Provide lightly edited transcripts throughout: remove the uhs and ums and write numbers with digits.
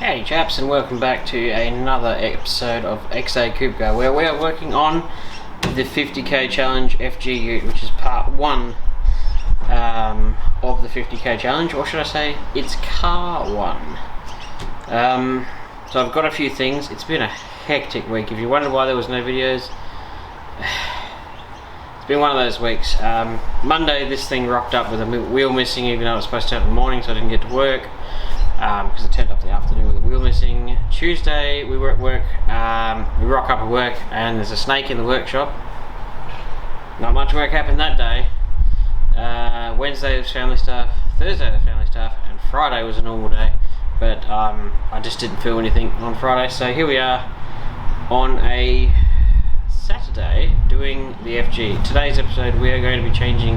Howdy chaps, and welcome back to another episode of XA Kubka, where we are working on the 50k challenge FG Ute, which is part 1 of the 50k challenge, or should I say it's car 1. So I've got a few things. It's been a hectic week. If you wonder why there was no videos, it's been one of those weeks. Monday this thing rocked up with a wheel missing, even though it was supposed to turn up in the morning, so I didn't get to work. Because it turned up the afternoon with the wheel missing. Tuesday we were at work, we rock up at work and there's a snake in the workshop. Not much work happened that day. Wednesday was family stuff, Thursday was family stuff, and Friday was a normal day. But I just didn't feel anything on Friday, so here we are on a Saturday doing the FG. Today's episode we are going to be changing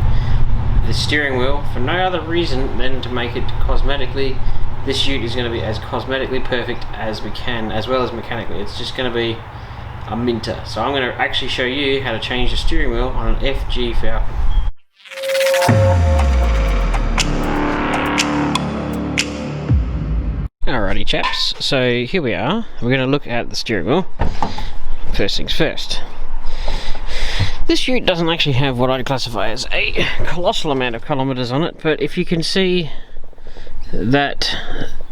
the steering wheel for no other reason than to make it cosmetically. This ute is going to be as cosmetically perfect as we can, as well as mechanically. It's just going to be a minter. So I'm going to actually show you how to change the steering wheel on an FG Falcon. Alrighty chaps, so here we are. We're going to look at the steering wheel. First things first. This ute doesn't actually have what I'd classify as a colossal amount of kilometers on it, but if you can see that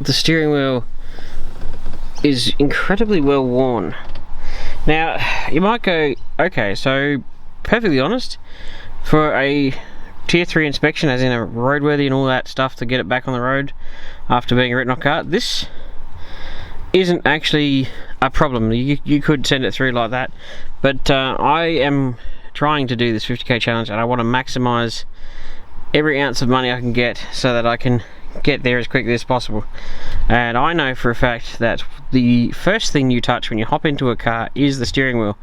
the steering wheel is incredibly well worn. Now you might go, okay, so perfectly honest, for a tier 3 inspection, as in a roadworthy and all that stuff to get it back on the road after being a written off car, this isn't actually a problem. You could send it through like that, but I am trying to do this 50k challenge and I want to maximize every ounce of money I can get so that I can get there as quickly as possible. And I know for a fact that the first thing you touch when you hop into a car is the steering wheel,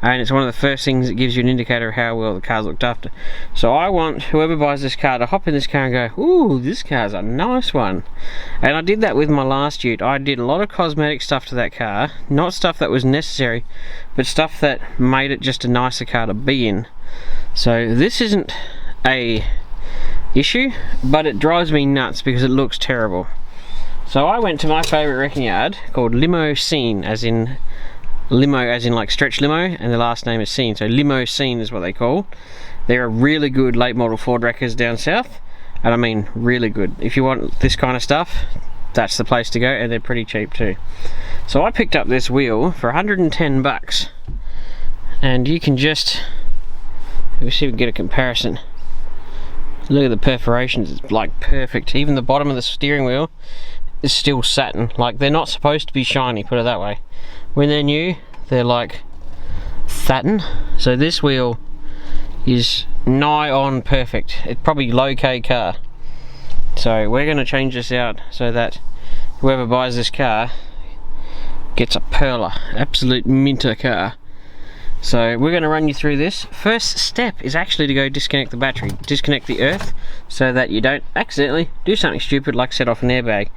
and it's one of the first things that gives you an indicator of how well the car's looked after. So I want whoever buys this car to hop in this car and go, ooh, this car's a nice one. And I did that with my last ute. I did a lot of cosmetic stuff to that car, not stuff that was necessary, but stuff that made it just a nicer car to be in. So this isn't a issue, but it drives me nuts because it looks terrible. So I went to my favourite wrecking yard called Limousine, as in limo as in like stretch limo, and the last name is Scene, so Limousine is what they call. They're a really good late model Ford wreckers down south, and I mean really good. If you want this kind of stuff, that's the place to go, and they're pretty cheap too. So I picked up this wheel for 110 bucks, and you can just, let me see if we can get a comparison. Look at the perforations, it's like perfect. Even the bottom of the steering wheel is still satin. Like, they're not supposed to be shiny, put it that way. When they're new, they're like satin. So this wheel is nigh on perfect. It's probably low K car. So we're going to change this out so that whoever buys this car gets a perler, absolute minter car. So we're going to run you through this. First step is actually to go disconnect the battery, disconnect the earth, so that you don't accidentally do something stupid like set off an airbag.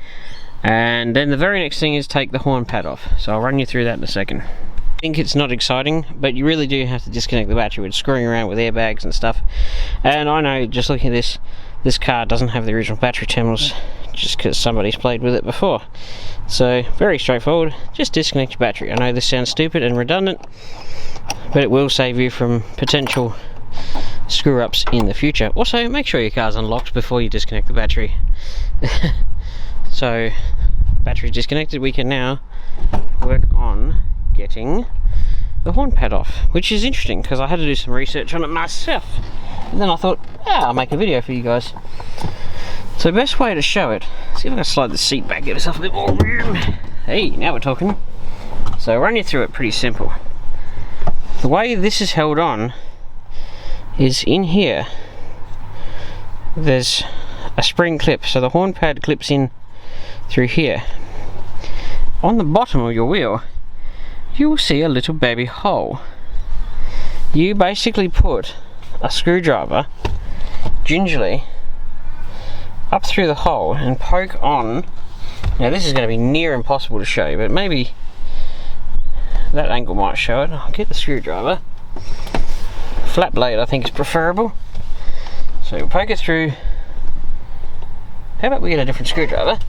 And then the very next thing is take the horn pad off. So I'll run you through that in a second. I think it's not exciting, but you really do have to disconnect the battery with screwing around with airbags and stuff. And I know, just looking at this car doesn't have the original battery terminals, just because somebody's played with it before. So very straightforward, just disconnect your battery. I know this sounds stupid and redundant, but it will save you from potential screw-ups in the future. Also, make sure your car's unlocked before you disconnect the battery. So, battery's disconnected, we can now work on getting the horn pad off, which is interesting because I had to do some research on it myself. And then I thought, I'll make a video for you guys. So the best way to show it, see if I can slide the seat back, give myself a bit more room. Hey, now we're talking. So I'll run you through it, pretty simple. The way this is held on is in here. There's a spring clip, so the horn pad clips in through here. On the bottom of your wheel, you will see a little baby hole. You basically put a screwdriver gingerly up through the hole and poke on. Now this is going to be near impossible to show you, but maybe that angle might show it. I'll get the screwdriver. Flat blade I think is preferable. So you'll poke it through. How about we get a different screwdriver?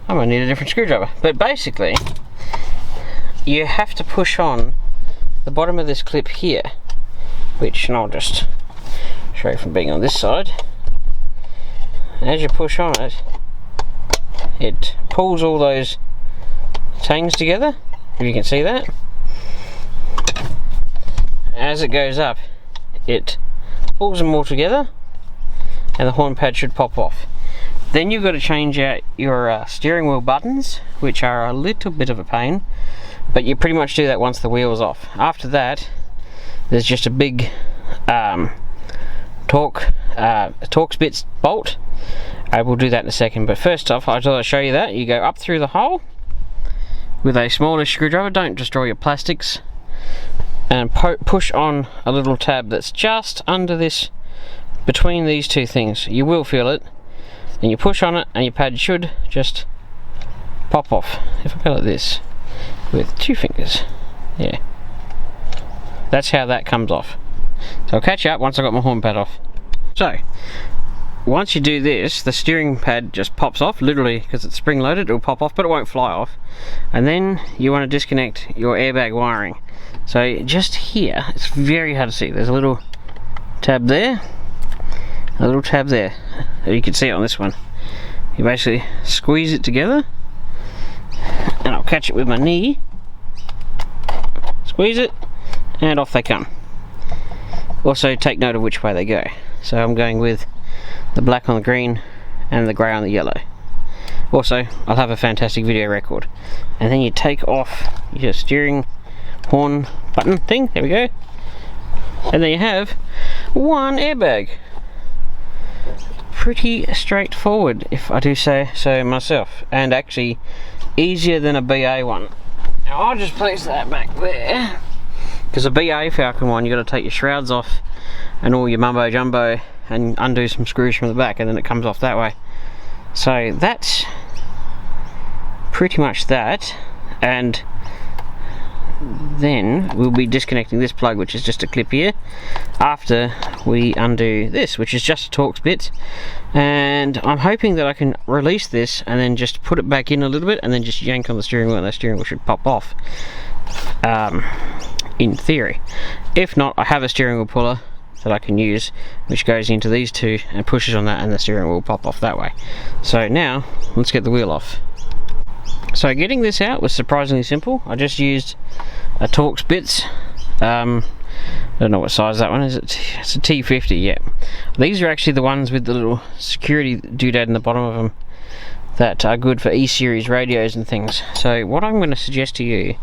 I might need a different screwdriver. But basically, you have to push on the bottom of this clip here, which, and I'll just show you from being on this side. As you push on it, it pulls all those tangs together, if you can see that. As it goes up, it pulls them all together, and the horn pad should pop off. Then you've got to change out your steering wheel buttons, which are a little bit of a pain, but you pretty much do that once the wheel's off. After that, there's just a big Torx bits bolt. I will do that in a second, but first off, I thought I'd show you that. You go up through the hole with a smallish screwdriver. Don't destroy your plastics, and push on a little tab that's just under this, between these two things. You will feel it, and you push on it, and your pad should just pop off. If I go like this with 2 fingers, yeah, that's how that comes off. So I'll catch you up once I've got my horn pad off. So once you do this, the steering pad just pops off, literally, because it's spring loaded. It'll pop off, but it won't fly off. And then you want to disconnect your airbag wiring. So just here, it's very hard to see. There's a little tab there, a little tab there. You can see it on this one. You basically squeeze it together, and I'll catch it with my knee. Squeeze it, and off they come. Also take note of which way they go. So I'm going with the black on the green and the grey on the yellow. Also, I'll have a fantastic video record. And then you take off your steering horn button thing. There we go. And there you have one airbag. Pretty straightforward, if I do say so myself, and actually easier than a BA one. Now I'll just place that back there, because a BA Falcon one, you got to take your shrouds off and all your mumbo jumbo and undo some screws from the back, and then it comes off that way. So that's pretty much that. And then we'll be disconnecting this plug, which is just a clip here, after we undo this, which is just a Torx bit. And I'm hoping that I can release this and then just put it back in a little bit, and then just yank on the steering wheel, and the steering wheel should pop off, in theory. If not, I have a steering wheel puller that I can use, which goes into these two and pushes on that, and the steering wheel will pop off that way. So now let's get the wheel off. So getting this out was surprisingly simple. I just used a Torx bits. I don't know what size that one is. It's a T50, yeah. These are actually the ones with the little security doodad in the bottom of them that are good for E-series radios and things. So what I'm going to suggest to you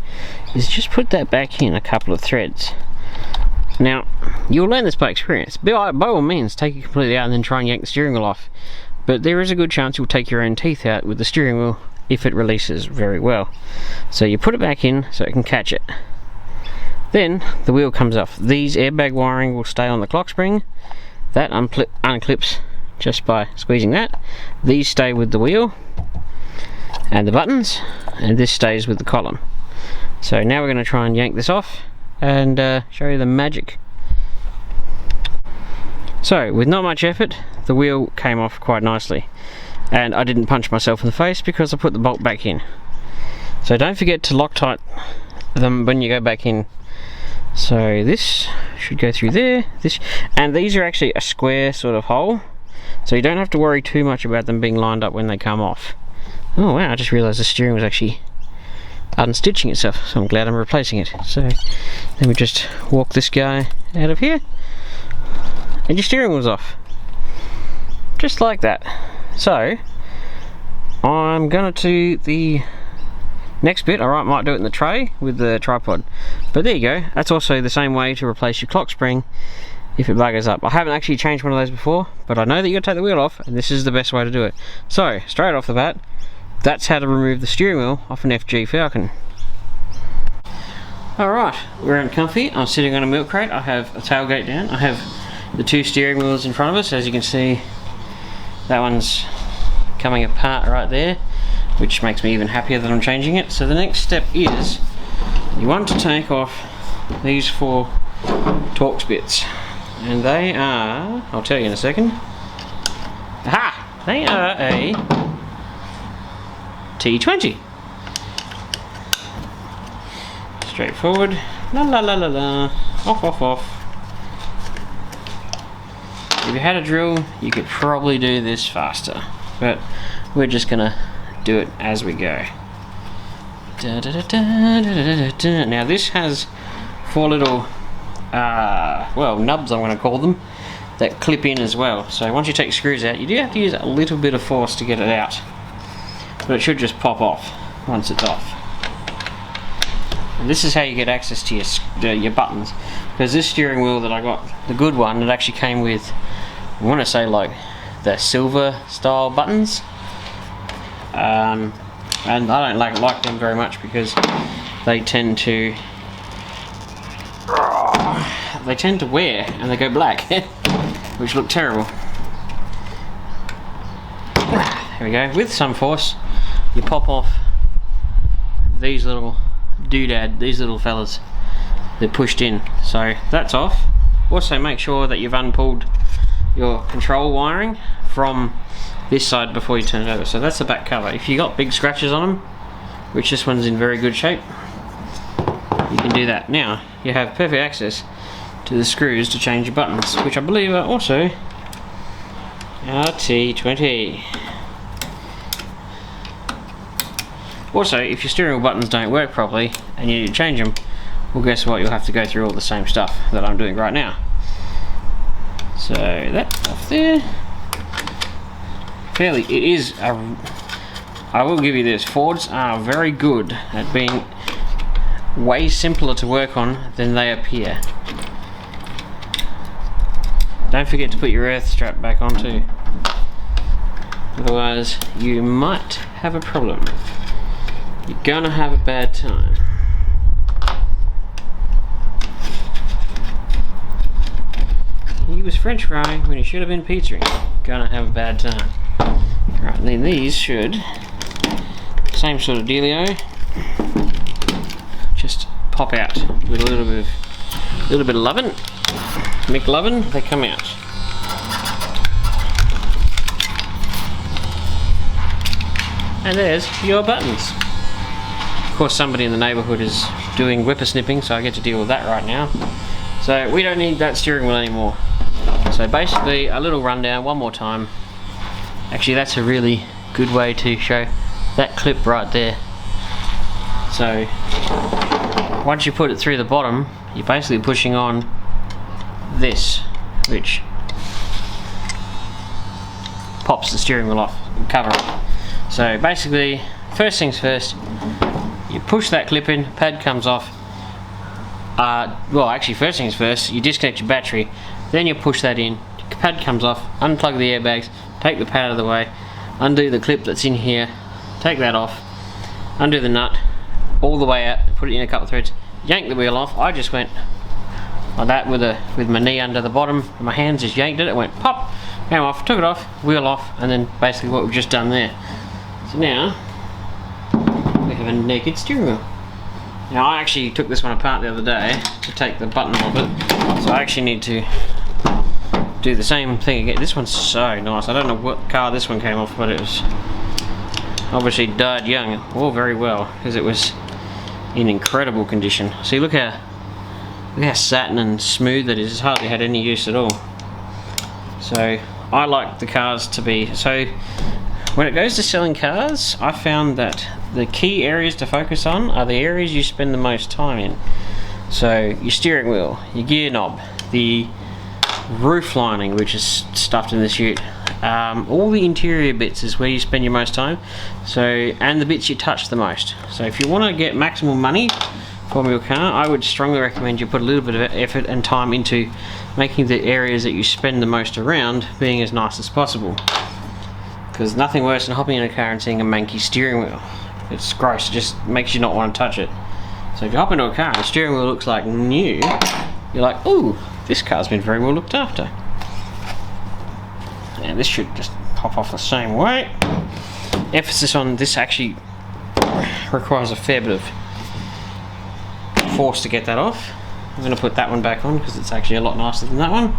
is just put that back in a couple of threads. Now, you'll learn this by experience. By all means, take it completely out and then try and yank the steering wheel off. But there is a good chance you'll take your own teeth out with the steering wheel if it releases very well. So you put it back in so it can catch it. Then the wheel comes off. These airbag wiring will stay on the clock spring. That unclips just by squeezing that. These stay with the wheel and the buttons, and this stays with the column. So now we're going to try and yank this off and show you the magic. So with not much effort, the wheel came off quite nicely, and I didn't punch myself in the face because I put the bolt back in. So don't forget to Loctite them when you go back in. So this should go through there, and these are actually a square sort of hole, so you don't have to worry too much about them being lined up when they come off. Oh wow, I just realised the steering was actually unstitching itself, so I'm glad I'm replacing it. So then we just walk this guy out of here, and your steering wheel's off. Just like that. So I'm gonna do the next bit. I might do it in the tray with the tripod, but there you go. That's also the same way to replace your clock spring if it buggers up. I haven't actually changed one of those before, but I know that you gotta take the wheel off, and this is the best way to do it. So straight off the bat, that's how to remove the steering wheel off an FG Falcon. Alright, we're in comfy. I'm sitting on a milk crate. I have a tailgate down. I have the two steering wheels in front of us. As you can see, that one's coming apart right there, which makes me even happier that I'm changing it. So the next step is you want to take off these 4 Torx bits, and they are, I'll tell you in a second. Aha! They are a T20. Straightforward. La la la la la. Off, off, off. If you had a drill, you could probably do this faster, but we're just gonna do it as we go. Da, da, da, da, da, da, da. Now this has 4 little, well, nubs I'm gonna call them, that clip in as well. So once you take screws out, you do have to use a little bit of force to get it out, but it should just pop off once it's off. And this is how you get access to your buttons, because this steering wheel that I got, the good one, it actually came with, I want to say like the silver style buttons, and I don't like them very much because they tend to wear and they go black, which look terrible. Here we go. With some force, you pop off these little these little fellas. They're pushed in, so that's off. Also make sure that you've unpulled your control wiring from this side before you turn it over. So that's the back cover. If you got big scratches on them, which this one's in very good shape, you can do that. Now you have perfect access to the screws to change your buttons, which I believe are also T20. Also, if your steering wheel buttons don't work properly and you need to change them, well, guess what? You'll have to go through all the same stuff that I'm doing right now. So that's off there. It is I will give you this, Fords are very good at being way simpler to work on than they appear. Don't forget to put your earth strap back on too, otherwise you might have a problem. You're gonna have a bad time. He was French frying when he should have been pizzaing. Gonna have a bad time. Right, then these should, same sort of dealio, just pop out with a little bit of lovin', McLovin', they come out. And there's your buttons. Of course, somebody in the neighbourhood is doing whippersnipping, so I get to deal with that right now. So we don't need that steering wheel anymore. So basically, a little rundown one more time. Actually, that's a really good way to show that clip right there. So once you put it through the bottom, you're basically pushing on this, which pops the steering wheel off and cover it. So basically, first things first, you push that clip in, pad comes off. Well, actually, first things first, you disconnect your battery, then you push that in, pad comes off, unplug the airbags, take the pad out of the way, undo the clip that's in here, take that off, undo the nut, all the way out, put it in a couple of threads, yank the wheel off. I just went like that with my knee under the bottom, and my hands just yanked it, went pop, came off, took it off, wheel off, and then basically what we've just done there. So now, we have a naked steering wheel. Now I actually took this one apart the other day to take the button off it, so I actually need to do the same thing again. This one's so nice. I don't know what car this one came off, but it was obviously died young, all very well, because it was in incredible condition. See, look how satin and smooth it is. It's hardly had any use at all. So I like the cars to be, so when it goes to selling cars, I found that the key areas to focus on are the areas you spend the most time in. So your steering wheel, your gear knob, the roof lining, which is stuffed in this ute, all the interior bits is where you spend your most time. So, and the bits you touch the most. So if you want to get maximum money from your car, I would strongly recommend you put a little bit of effort and time into making the areas that you spend the most around being as nice as possible. Because nothing worse than hopping in a car and seeing a manky steering wheel. It's gross, it just makes you not want to touch it. So if you hop into a car and the steering wheel looks like new, you're like, ooh, this car's been very well looked after. And this should just pop off the same way. Emphasis on this actually requires a fair bit of force to get that off. I'm going to put that one back on because it's actually a lot nicer than that one.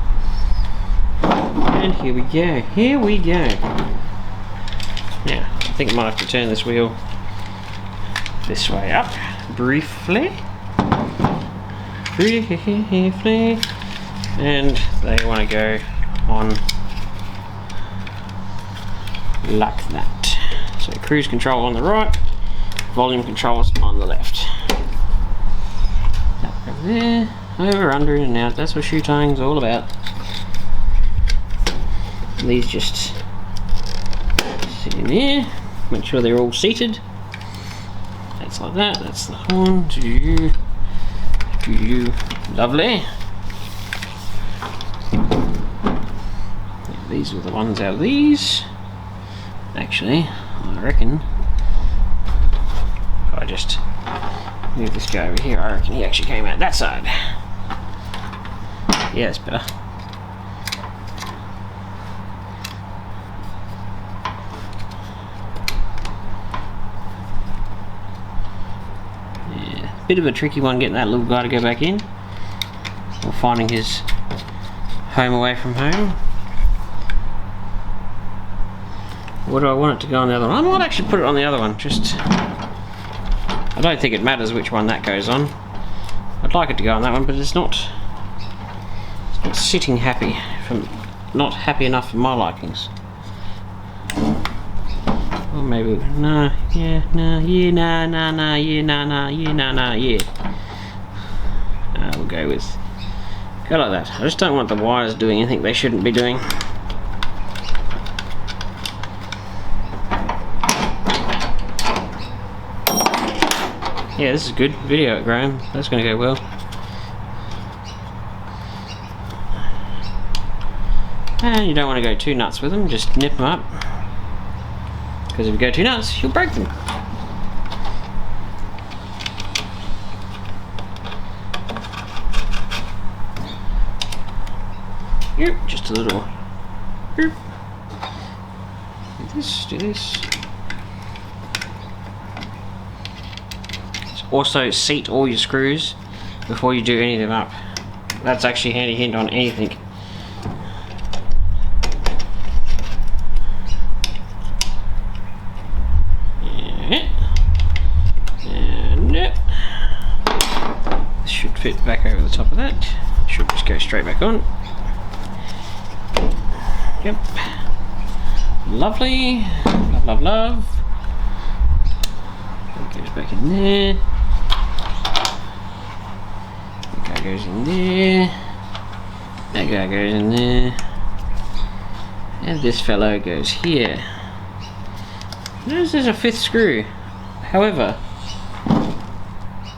And here we go, here we go. Now, I think I might have to turn this wheel this way up briefly. And they want to go on like that. So cruise control on the right, volume controls on the left. Up over there, over, under, in and out. That's what shoe tying is all about. These just sit in there. Make sure they're all seated. That's like that. That's the horn. Lovely. These are the ones out of these. Actually, I reckon if I just move this guy over here, I reckon he actually came out that side. Yeah, that's better. Yeah, bit of a tricky one getting that little guy to go back in, or finding his home away from home. What do I want it to go on the other one? I might actually put it on the other one, just... I don't think it matters which one that goes on. I'd like it to go on that one, but it's not sitting happy, not happy enough for my likings. Or maybe, no, yeah, no, yeah, no, no, no, yeah, no, no, yeah, no, no, yeah. We'll go like that. I just don't want the wires doing anything they shouldn't be doing. Yeah, this is good. Video it, Graham. That's going to go well. And you don't want to go too nuts with them, just nip them up. Because if you go too nuts, you'll break them. Yep, just a little. Yep. Do this. Also, seat all your screws before you do any of them up. That's actually a handy hint on anything. And this should fit back over the top of that. Should just go straight back on. Yep. Lovely. Love, love, love. That goes back in there. That guy goes in there. That guy goes in there. And this fellow goes here. Notice there's a fifth screw. However,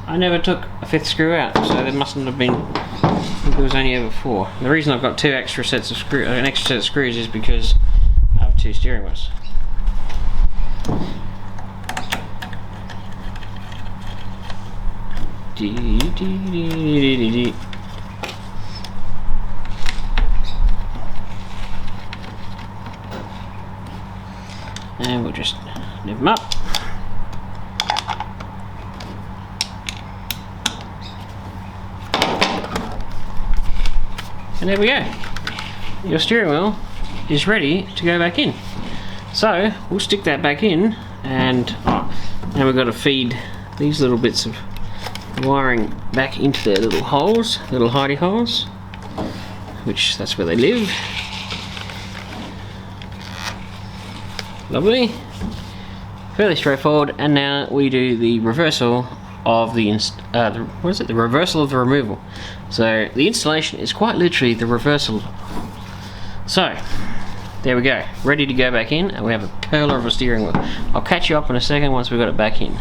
I never took a fifth screw out, so there mustn't have been. I think there was only ever 4. The reason I've got 2 extra sets of screws, an extra set of screws, is because I have 2 steering wheels. And we'll just nip them up. And there we go. Your steering wheel is ready to go back in. So we'll stick that back in, and now we've got to feed these little bits of wiring back into their little holes, little hidey holes, which that's where they live. Lovely. Fairly straightforward. And now we do the reversal of the the reversal of the removal. So the installation is quite literally the reversal. So there we go, ready to go back in, and we have a curler of a steering wheel. I'll catch you up in a second once we've got it back in.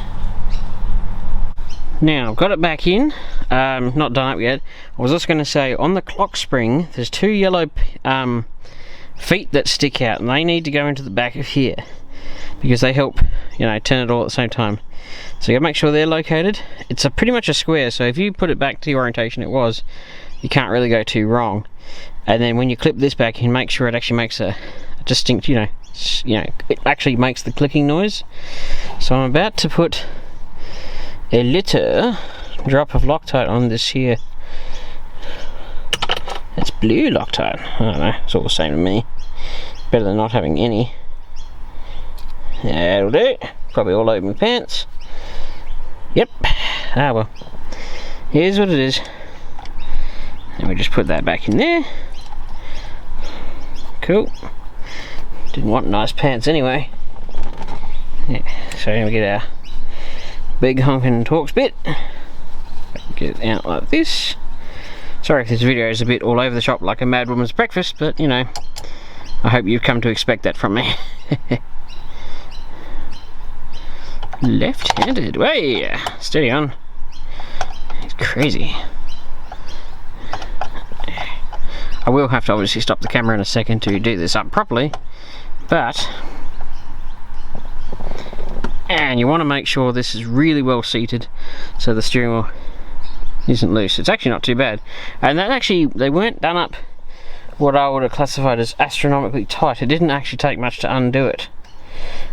Now I've got it back in, not done up yet. I was just going to say, on the clock spring there's 2 yellow feet that stick out, and they need to go into the back of here because they help, you know, turn it all at the same time. So you gotta make sure they're located. It's pretty much a square, so if you put it back to the orientation it was, you can't really go too wrong. And then when you clip this back in, make sure it actually makes a distinct, you know, it actually makes the clicking noise. So I'm about to put a little drop of Loctite on this here. It's blue Loctite. I don't know, it's all the same to me. Better than not having any. That'll do. Probably all over my pants. Yep. Ah well. Here's what it is. And we just put that back in there. Cool. Didn't want nice pants anyway. Yeah. So we get our big honkin' Torx bit. Get it out like this. Sorry if this video is a bit all over the shop like a mad woman's breakfast, but you know, I hope you've come to expect that from me. Left-handed, way, steady on. It's crazy. I will have to obviously stop the camera in a second to do this up properly, but and you want to make sure this is really well seated so the steering wheel isn't loose. It's actually not too bad, and that actually, they weren't done up what I would have classified as astronomically tight. It didn't actually take much to undo it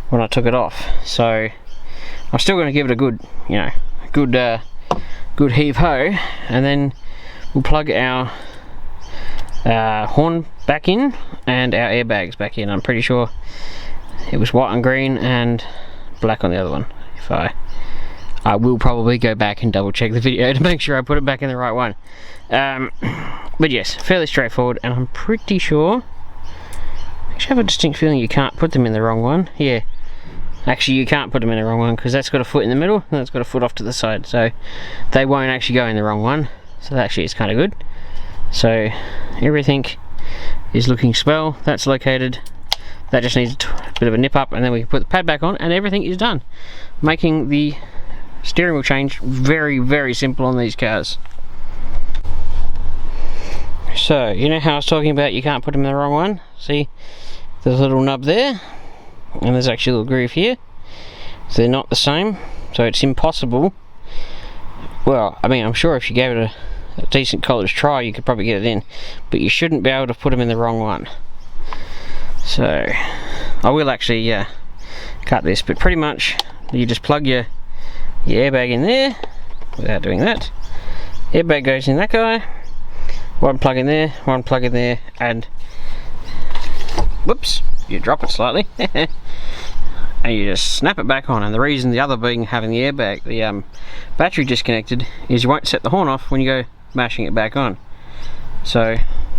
when I took it off, so I'm still going to give it a good, you know, good heave ho, and then we'll plug our horn back in and our airbags back in. I'm pretty sure it was white and green and black on the other one. If I will probably go back and double check the video to make sure I put it back in the right one. But yes, fairly straightforward, and I'm pretty sure, I actually have a distinct feeling you can't put them in the wrong one. Yeah, actually you can't put them in the wrong one because that's got a foot in the middle and that's got a foot off to the side, so they won't actually go in the wrong one. So that actually is kind of good. So everything is looking swell. That's located. That just needs a bit of a nip up, and then we can put the pad back on and everything is done, making the steering wheel change very, very simple on these cars. So you know how I was talking about you can't put them in the wrong one? See, there's a little nub there and there's actually a little groove here, so they're not the same, so it's impossible. Well, I mean, I'm sure if you gave it a decent college try you could probably get it in, but you shouldn't be able to put them in the wrong one. So I will actually cut this, but pretty much you just plug your airbag in there without doing that. Airbag goes in that guy, one plug in there, one plug in there, and whoops, you drop it slightly and you just snap it back on. And the reason the other being having the airbag, the battery disconnected, is you won't set the horn off when you go mashing it back on. So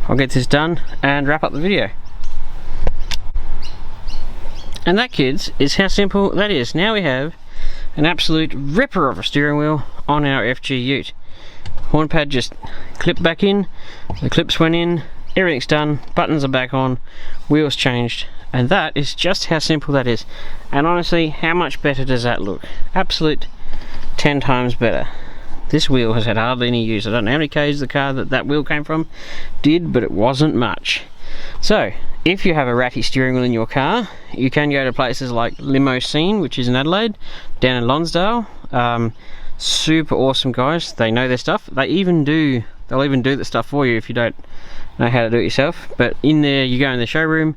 I'll get this done and wrap up the video. And that, kids, is how simple that is. Now we have an absolute ripper of a steering wheel on our FG Ute. Horn pad just clipped back in, the clips went in, everything's done, buttons are back on, wheels changed, and that is just how simple that is. And honestly, how much better does that look? Absolute 10 times better. This wheel has had hardly any use. I don't know how many k's the car that wheel came from did, but it wasn't much. So if you have a ratty steering wheel in your car, you can go to places like Limousine, which is in Adelaide, down in Lonsdale. Super awesome guys, they know their stuff. They'll even do the stuff for you if you don't know how to do it yourself. But in there, you go in the showroom,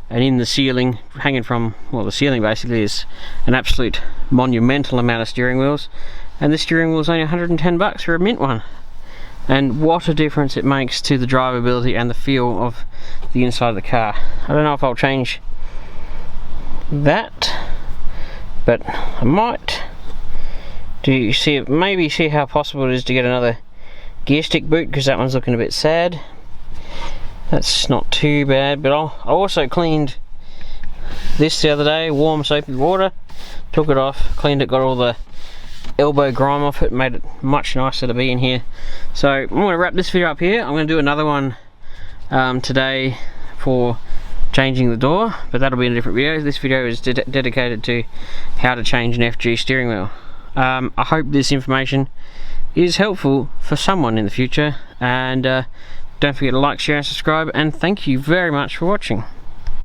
and in the ceiling, hanging from, well, the ceiling basically is an absolute monumental amount of steering wheels, and this steering wheel is only 110 bucks for a mint one. And what a difference it makes to the drivability and the feel of the inside of the car. I don't know if I'll change that, but I might maybe see how possible it is to get another gear stick boot, because that one's looking a bit sad. That's not too bad. But I also cleaned this the other day, warm soapy water, took it off, cleaned it, got all the elbow grime off it, made it much nicer to be in here. So I'm going to wrap this video up here. I'm going to do another one today for changing the door, but that'll be in a different video. This video is dedicated to how to change an FG steering wheel. I hope this information is helpful for someone in the future, and don't forget to like, share and subscribe, and thank you very much for watching.